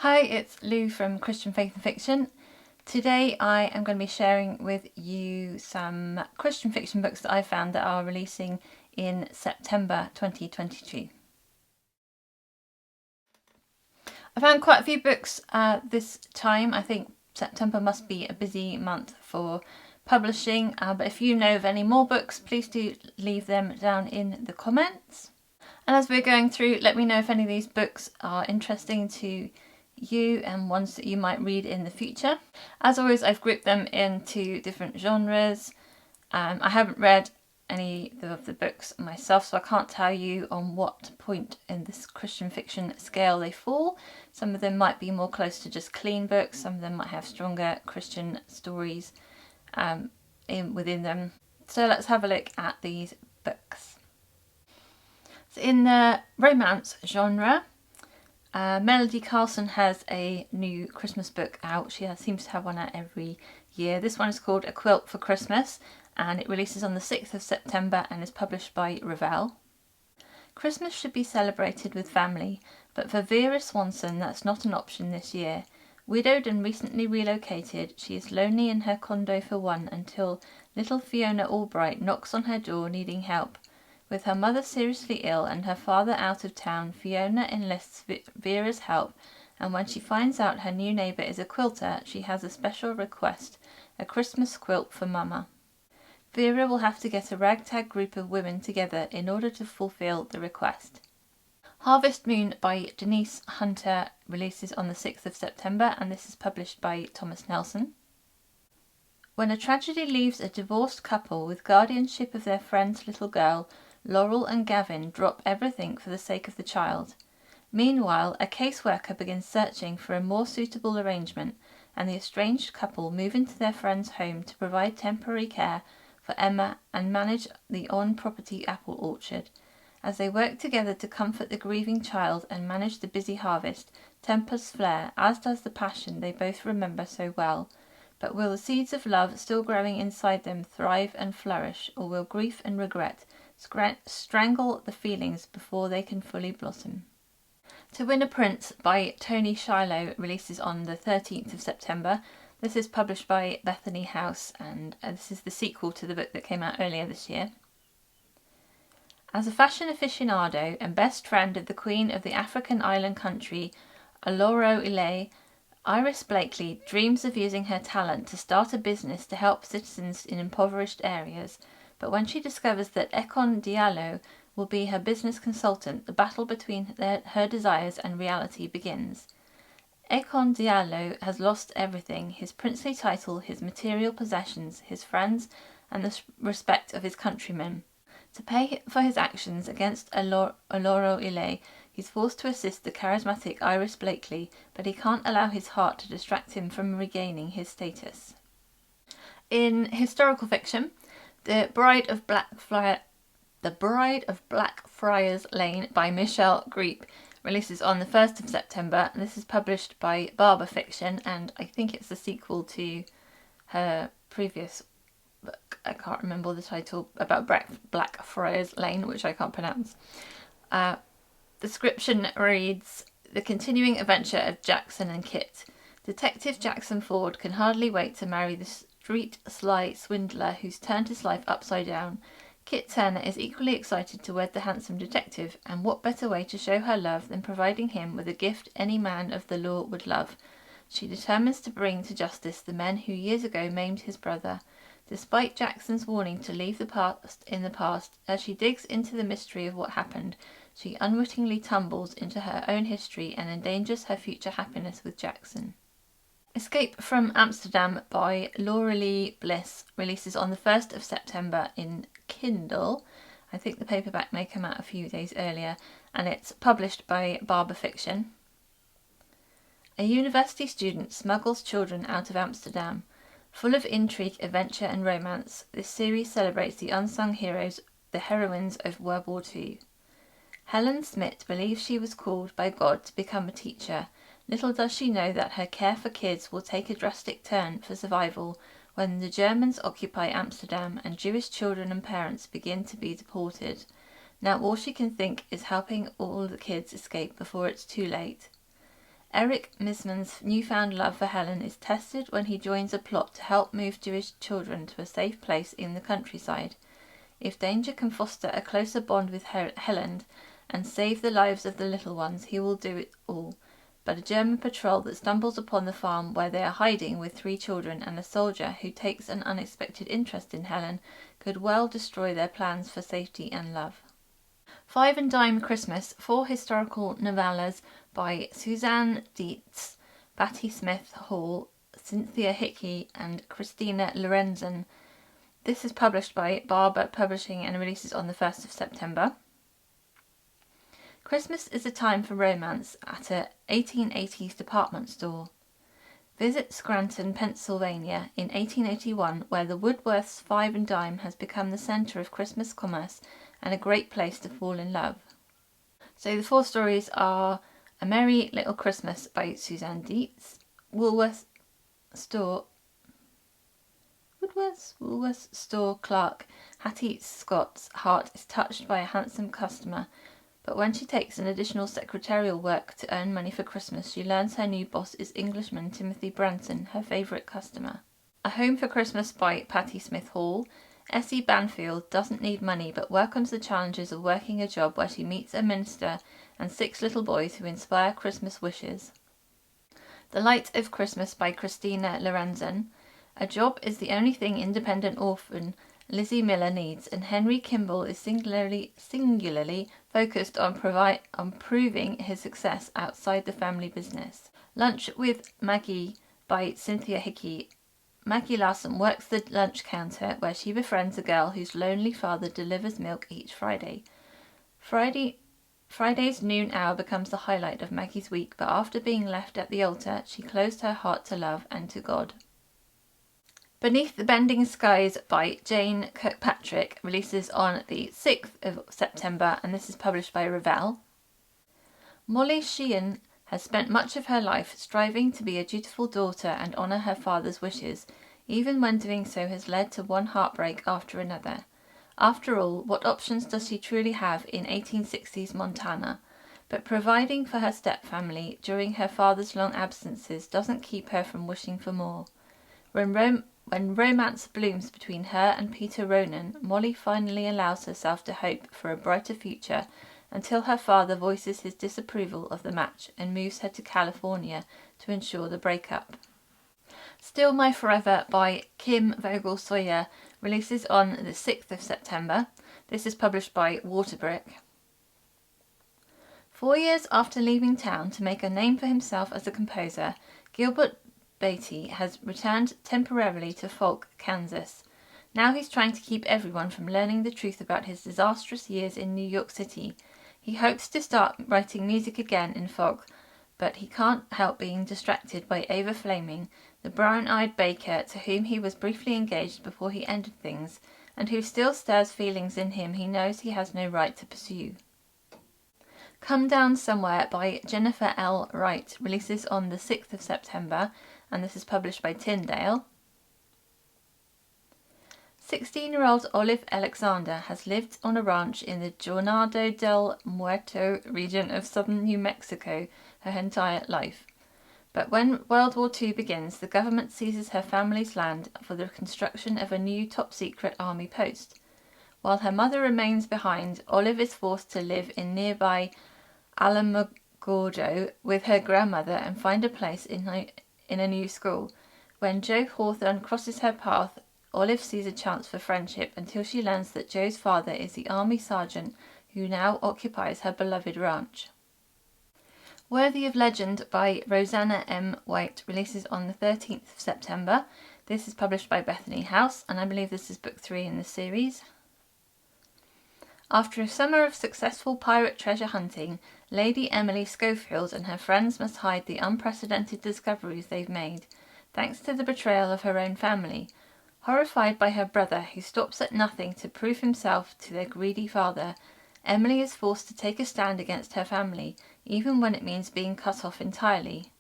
Hi, it's Lou from Christian Faith and Fiction. Today I am going to be sharing with you some Christian fiction books that I found that are releasing in September 2022. I found quite a few books this time. I think September must be a busy month for publishing, but if you know of any more books, please do leave them down in the comments. And as we're going through, let me know if any of these books are interesting to you and ones that you might read in the future. As always, I've grouped them into different genres. I haven't read any of the books myself, so I can't tell you on what point in this Christian fiction scale they fall. Some of them might be more close to just clean books, some of them might have stronger Christian stories within them. So let's have a look at these books. So in the romance genre, Melody Carlson has a new Christmas book out. She seems to have one out every year. This one is called A Quilt for Christmas, and it releases on the 6th of September and is published by Revell. Christmas should be celebrated with family, but for Vera Swanson that's not an option this year. Widowed and recently relocated, she is lonely in her condo for one until little Fiona Albright knocks on her door needing help. With her mother seriously ill and her father out of town, Fiona enlists Vera's help, and when she finds out her new neighbour is a quilter, she has a special request, a Christmas quilt for Mama. Vera will have to get a ragtag group of women together in order to fulfil the request. Harvest Moon by Denise Hunter releases on the 6th of September, and this is published by Thomas Nelson. When a tragedy leaves a divorced couple with guardianship of their friend's little girl, Laurel and Gavin drop everything for the sake of the child. Meanwhile, a caseworker begins searching for a more suitable arrangement, and the estranged couple move into their friend's home to provide temporary care for Emma and manage the on-property apple orchard. As they work together to comfort the grieving child and manage the busy harvest, tempers flare, as does the passion they both remember so well. But will the seeds of love still growing inside them thrive and flourish, or will grief and regret strangle the feelings before they can fully blossom? To Win a Prince by Toni Shiloh releases on the 13th of September. This is published by Bethany House, and this is the sequel to the book that came out earlier this year. As a fashion aficionado and best friend of the Queen of the African island country, Lauralee, Iris Blakely dreams of using her talent to start a business to help citizens in impoverished areas, but when she discovers that Ekon Diallo will be her business consultant, the battle between her desires and reality begins. Ekon Diallo has lost everything: his princely title, his material possessions, his friends, and the respect of his countrymen. To pay for his actions against Lauralee, he's forced to assist the charismatic Iris Blakely, but he can't allow his heart to distract him from regaining his status. In historical fiction, The Bride of Blackfriars Lane by Michelle Griep releases on the 1st of September. This is published by Barber Fiction, and I think it's the sequel to her previous book. I can't remember the title, about Blackfriars Lane, which I can't pronounce. The description reads: the continuing adventure of Jackson and Kit. Detective Jackson Ford can hardly wait to marry the street-sly swindler who's turned his life upside down. Kit Turner is equally excited to wed the handsome detective, and what better way to show her love than providing him with a gift any man of the law would love. She determines to bring to justice the men who years ago maimed his brother. Despite Jackson's warning to leave the past in the past, as she digs into the mystery of what happened, she unwittingly tumbles into her own history and endangers her future happiness with Jackson. Escape from Amsterdam by Lauralee Bliss releases on the 1st of September in Kindle. I think the paperback may come out a few days earlier, and it's published by Barber Fiction. A university student smuggles children out of Amsterdam. Full of intrigue, adventure and romance, this series celebrates the unsung heroes, the heroines of World War II. Helen Smith believes she was called by God to become a teacher. Little does she know that her care for kids will take a drastic turn for survival when the Germans occupy Amsterdam and Jewish children and parents begin to be deported. Now all she can think is helping all the kids escape before it's too late. Eric Misman's newfound love for Helen is tested when he joins a plot to help move Jewish children to a safe place in the countryside. If danger can foster a closer bond with Helen and save the lives of the little ones, he will do it all. But a German patrol that stumbles upon the farm where they are hiding with 3 children and a soldier who takes an unexpected interest in Helen could well destroy their plans for safety and love. Five and Dime Christmas, 4 historical novellas by Susanne, Dietze, Patti Smith Hall, Cynthia Hickey and Christina Lorenzen. This is published by Barber Publishing and releases on the 1st of September. Christmas is a time for romance at a 1880s department store. Visit Scranton, Pennsylvania in 1881, where the Woodworth's Five and Dime has become the centre of Christmas commerce and a great place to fall in love. So the 4 stories are A Merry Little Christmas by Susanne Dietze, Woolworth's store clerk Hattie Scott's heart is touched by a handsome customer, but when she takes an additional secretarial work to earn money for Christmas, she learns her new boss is Englishman Timothy Branson, her favourite customer. A Home for Christmas by Patti Smith Hall. Essie Banfield doesn't need money but welcomes the challenges of working a job where she meets a minister and 6 little boys who inspire Christmas wishes. The Light of Christmas by Christina Lorenzen. A job is the only thing independent orphan Lizzie Miller needs, and Henry Kimball is singularly focused on proving his success outside the family business. Lunch with Maggie by Cynthia Hickey. Maggie Larson works the lunch counter where she befriends a girl whose lonely father delivers milk each Friday. Friday's noon hour becomes the highlight of Maggie's week, but after being left at the altar, she closed her heart to love and to God. Beneath the Bending Skies by Jane Kirkpatrick releases on the 6th of September, and this is published by Revell. Molly Sheehan has spent much of her life striving to be a dutiful daughter and honour her father's wishes, even when doing so has led to one heartbreak after another. After all, what options does she truly have in 1860s Montana? But providing for her stepfamily during her father's long absences doesn't keep her from wishing for more. When romance blooms between her and Peter Ronan, Molly finally allows herself to hope for a brighter future until her father voices his disapproval of the match and moves her to California to ensure the breakup. Still My Forever by Kim Vogel Sawyer releases on the 6th of September. This is published by Waterbrick. 4 years after leaving town to make a name for himself as a composer, Gilbert Beatty has returned temporarily to Folk, Kansas. Now he's trying to keep everyone from learning the truth about his disastrous years in New York City. He hopes to start writing music again in Folk, but he can't help being distracted by Ava Flaming, the brown-eyed baker to whom he was briefly engaged before he ended things, and who still stirs feelings in him he knows he has no right to pursue. Come Down Somewhere by Jennifer L. Wright releases on the 6th of September, and this is published by Tyndale. 16-year-old Olive Alexander has lived on a ranch in the Jornado del Muerto region of southern New Mexico her entire life. But when World War II begins, the government seizes her family's land for the construction of a new top-secret army post. While her mother remains behind, Olive is forced to live in nearby Alamogordo with her grandmother and find a place in a new school. When Joe Hawthorne crosses her path, Olive sees a chance for friendship until she learns that Joe's father is the army sergeant who now occupies her beloved ranch. Worthy of Legend by Roseanna M. White releases on the 13th of September. This is published by Bethany House, and I believe this is book 3 in the series. After a summer of successful pirate treasure hunting, Lady Emily Schofield and her friends must hide the unprecedented discoveries they've made, thanks to the betrayal of her own family. Horrified by her brother, who stops at nothing to prove himself to their greedy father, Emily is forced to take a stand against her family, even when it means being cut off entirely.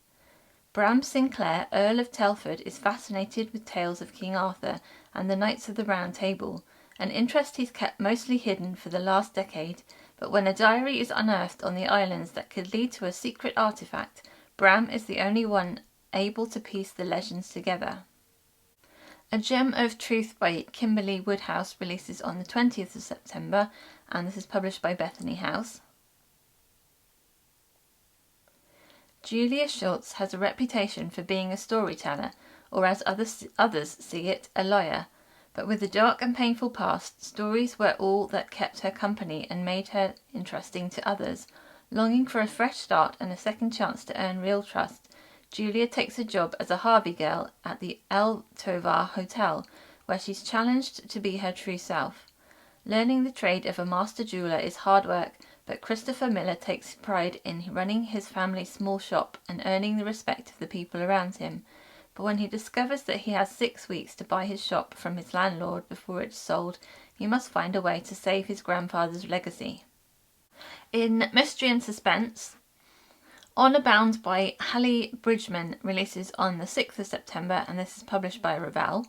Bram Sinclair, Earl of Telford, is fascinated with tales of King Arthur and the Knights of the Round Table, an interest he's kept mostly hidden for the last decade, but when a diary is unearthed on the islands that could lead to a secret artifact, Bram is the only one able to piece the legends together. A Gem of Truth by Kimbeley Woodhouse releases on the 20th of September, and this is published by Bethany House. Julia Schultz has a reputation for being a storyteller, or as others see it, a liar. But with a dark and painful past, stories were all that kept her company and made her interesting to others. Longing for a fresh start and a second chance to earn real trust, Julia takes a job as a Harvey girl at the El Tovar Hotel, where she's challenged to be her true self. Learning the trade of a master jeweller is hard work, but Christopher Miller takes pride in running his family's small shop and earning the respect of the people around him. But when he discovers that he has 6 weeks to buy his shop from his landlord before it's sold, he must find a way to save his grandfather's legacy. In Mystery and Suspense, Honor Bound by Hallee Bridgeman releases on the 6th of September, and this is published by Revell.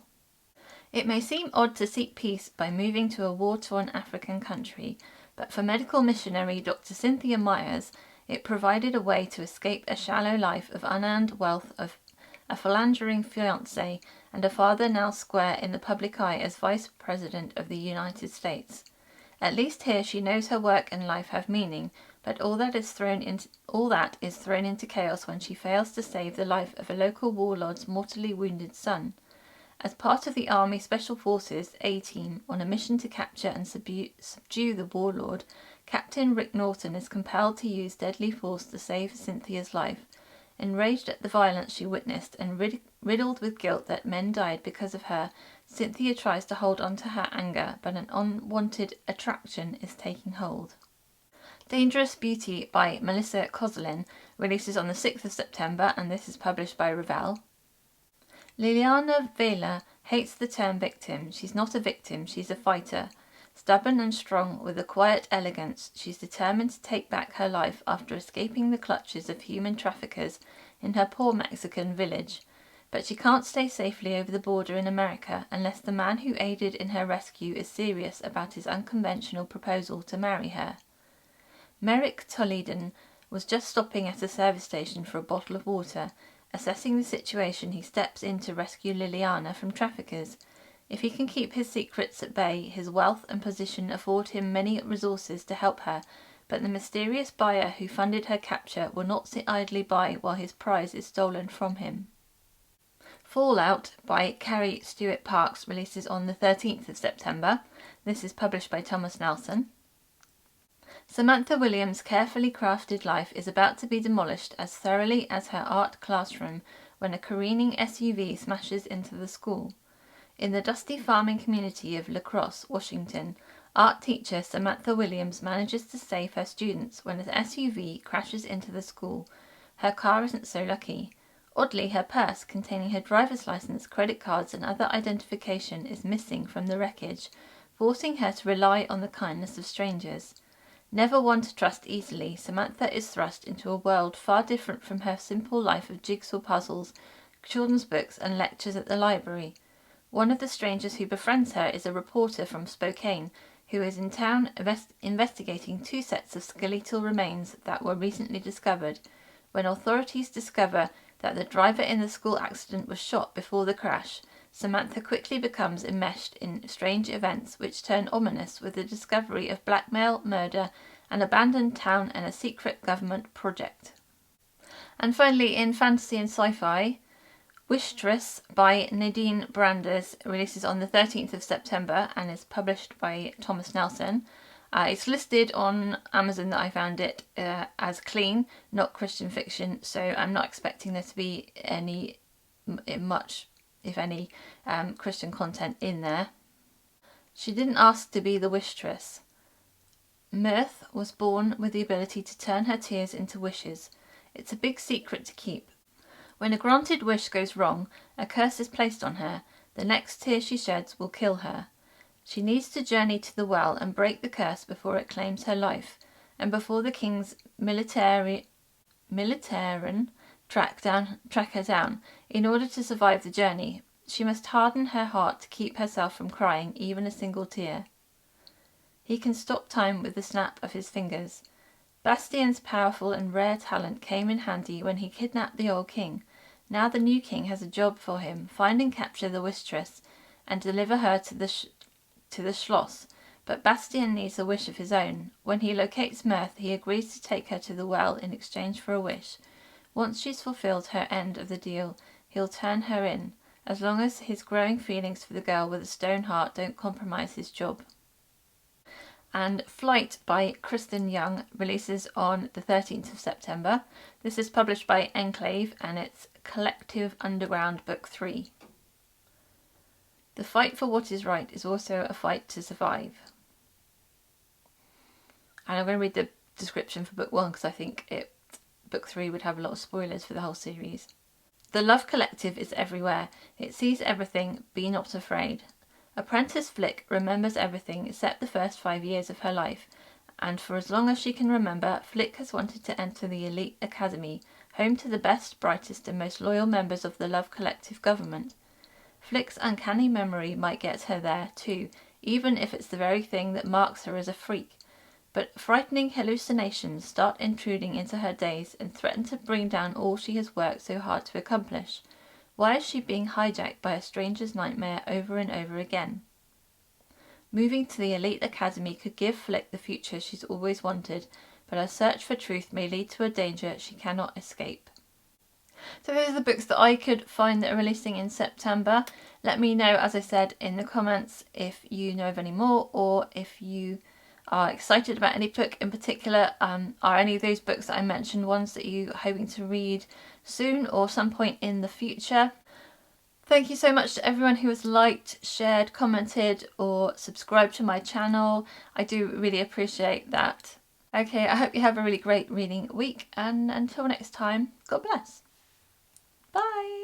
It may seem odd to seek peace by moving to a war-torn African country, but for medical missionary Dr. Cynthia Myers, it provided a way to escape a shallow life of unearned wealth, of a philandering fiancé, and a father now square in the public eye as Vice President of the United States. At least here she knows her work and life have meaning, but all that is thrown into chaos when she fails to save the life of a local warlord's mortally wounded son. As part of the Army Special Forces A-Team on a mission to capture and subdue the warlord, Captain Rick Norton is compelled to use deadly force to save Cynthia's life. Enraged at the violence she witnessed and riddled with guilt that men died because of her, Cynthia tries to hold on to her anger, but an unwanted attraction is taking hold. Dangerous Beauty by Melissa Koslin releases on the 6th of September, and this is published by Revell. Liliana Vela hates the term victim. She's not a victim, she's a fighter. Stubborn and strong, with a quiet elegance, she's determined to take back her life after escaping the clutches of human traffickers in her poor Mexican village. But she can't stay safely over the border in America unless the man who aided in her rescue is serious about his unconventional proposal to marry her. Merrick Toledan was just stopping at a service station for a bottle of water. Assessing the situation, he steps in to rescue Liliana from traffickers. If he can keep his secrets at bay, his wealth and position afford him many resources to help her, but the mysterious buyer who funded her capture will not sit idly by while his prize is stolen from him. Fallout by Carrie Stuart Parks releases on the 13th of September. This is published by Thomas Nelson. Samantha Williams' carefully crafted life is about to be demolished as thoroughly as her art classroom when a careening SUV smashes into the school. In the dusty farming community of La Crosse, Washington, art teacher Samantha Williams manages to save her students when an SUV crashes into the school. Her car isn't so lucky. Oddly, her purse, containing her driver's license, credit cards, and other identification, is missing from the wreckage, forcing her to rely on the kindness of strangers. Never one to trust easily, Samantha is thrust into a world far different from her simple life of jigsaw puzzles, children's books, and lectures at the library. One of the strangers who befriends her is a reporter from Spokane, who is in town investigating 2 sets of skeletal remains that were recently discovered. When authorities discover that the driver in the school accident was shot before the crash, Samantha quickly becomes enmeshed in strange events which turn ominous with the discovery of blackmail, murder, an abandoned town, and a secret government project. And finally, in fantasy and sci-fi, Wishtress by Nadine Brandes releases on the 13th of September and is published by Thomas Nelson. It's listed on Amazon that I found it as clean, not Christian fiction, so I'm not expecting there to be much, if any, Christian content in there. She didn't ask to be the Wishtress. Mirth was born with the ability to turn her tears into wishes. It's a big secret to keep. When a granted wish goes wrong, a curse is placed on her. The next tear she sheds will kill her. She needs to journey to the well and break the curse before it claims her life, and before the king's militarian track her down. In order to survive the journey, she must harden her heart to keep herself from crying even a single tear. He can stop time with the snap of his fingers. Bastien's powerful and rare talent came in handy when he kidnapped the old king. Now the new king has a job for him: find and capture the Wistress and deliver her to the Schloss. But Bastien needs a wish of his own. When he locates Mirth, he agrees to take her to the well in exchange for a wish. Once she's fulfilled her end of the deal, he'll turn her in, as long as his growing feelings for the girl with a stone heart don't compromise his job. And Flight by Kristen Young releases on the 13th of September. This is published by Enclave and it's Collective Underground Book 3. The fight for what is right is also a fight to survive. And I'm going to read the description for book 1 because I think book 3 would have a lot of spoilers for the whole series. The Love Collective is everywhere. It sees everything. Be not afraid. Apprentice Flick remembers everything except the first 5 years of her life, and for as long as she can remember, Flick has wanted to enter the Elite Academy, home to the best, brightest and most loyal members of the Love Collective government. Flick's uncanny memory might get her there too, even if it's the very thing that marks her as a freak. But frightening hallucinations start intruding into her days and threaten to bring down all she has worked so hard to accomplish. Why is she being hijacked by a stranger's nightmare over and over again? Moving to the Elite Academy could give Flick the future she's always wanted, but her search for truth may lead to a danger she cannot escape. So those are the books that I could find that are releasing in September. Let me know, as I said, in the comments if you know of any more, or if you are excited about any book in particular. Are any of those books that I mentioned ones that you're hoping to read soon or some point in the future? Thank you so much to everyone who has liked, shared, commented or subscribed to my channel. I do really appreciate that. Okay, I hope you have a really great reading week, and until next time, God bless. Bye!